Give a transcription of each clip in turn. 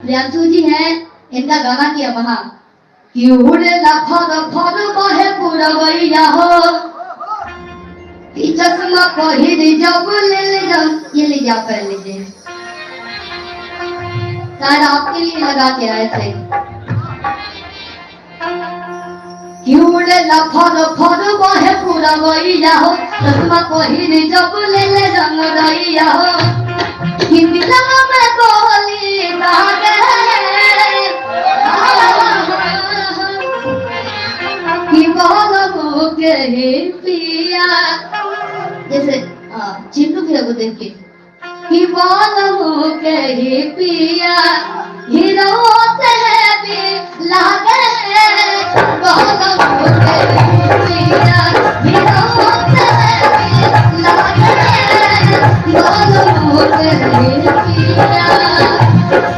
प्रियांशु जी हैं, इनका गाना किया वहां कि उड़े लफर फर बहे पुरवैया हो कि चश्मा पहिर जब ले जाओ, ये ले जाओ पहन लीजिए, शायद आपके लिए लगा के आए थे कि उड़े लफर फर बहे पुरवैया हो चश्मा पहिर जब ले रंग रैया हो कि दिलवा में गोली दागे कि बोलो के पिया, जैसे चिंटू फिर को देख के कि बोलो के पिया हीरो से भी लागे बोलो के पिया हीरो से भी लागे बोलो के पिया।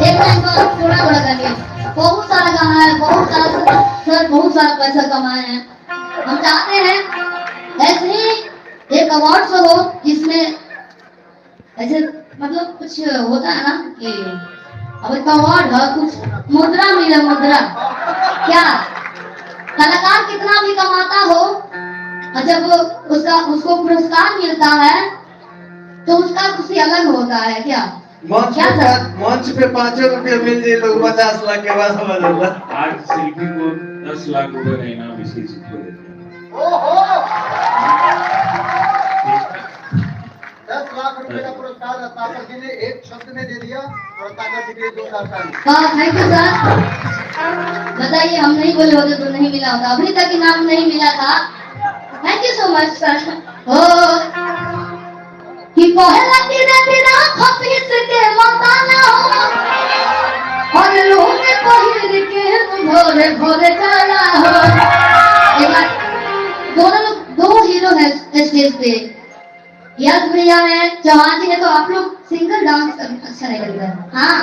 एक टाइम पर थोड़ा बड़ा करके बहुत सारा गाना है, बहुत सारा सर बहुत सारा पैसा कमाए हैं। हम चाहते हैं ऐसे ही एक अवार्ड शो हो जिसमें ऐसे मतलब कुछ होता है ना कि अब एक अवार्ड है, कुछ मुद्रा मिले, मुद्रा क्या कलाकार कितना भी कमाता हो और जब उसको पुरस्कार मिलता है तो उसका खुशी अलग होता है। क्या मंच पे 5 रुपये मिल जाए तो 50 लाख के बाद समझ लो। आज शिल्पी को 10 लाख रुपए का इनाम इसी चीज को देते हैं। 10 लाख रुपए का पुरस्कार रत्नाकर जी ने एक शब्द में दे दिया और रत्नाकर जी के लिए 2 लाख का। हाँ थैंक यू सर। बताइए हम नहीं बोले होते तो नहीं मिला होता, अभी तक इनाम नहीं मिला था। Thank you so much sir. हो कि पहला तेरा तेरा खपीस के मताना हो और लोग पहिर के भोरे भोरे चला हो। एक बार दोनों लोग, 2 हीरो हैं स्टेज पे, यश भैया है, चौहान जी है, तो आप लोग सिंगल डांस अच्छा नहीं करते हैं। हाँ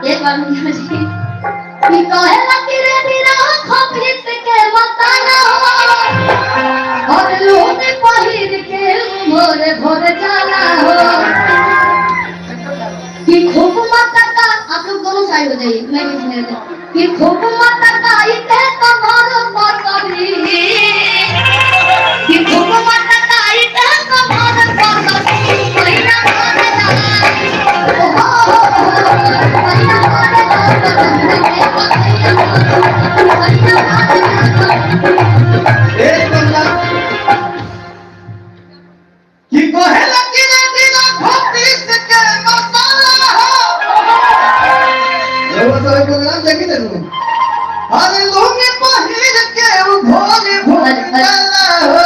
एक बार भैया जी कि पहला तेरा तेरा खपीस के मताना हो और लोग पहिर के भोरे भोरे चला हो कि खूब मतका, आप लोग दोनों साइड हो जाइए, मैं बीच में रहता कि खूब मतका इते कमर पतरी कि खूब मतका इते कमर पतरी पहिना मारे जाए ओ पहिना मारे कि कहे लगी रे दिला खपीस के मसाला हो। ये वो सारे प्रोग्राम देखी थे तुम? अरे लोग पहिर के वो भोले भोले चला हो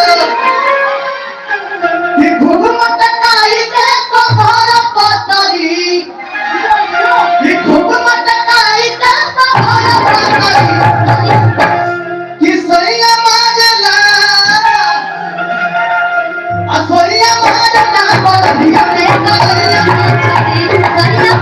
कि खूब मटकाई के कमर पतरी कि खूब मटकाई के कमर पतरी कि सैया माजला असोरिया माजला बोल दिया रे सैया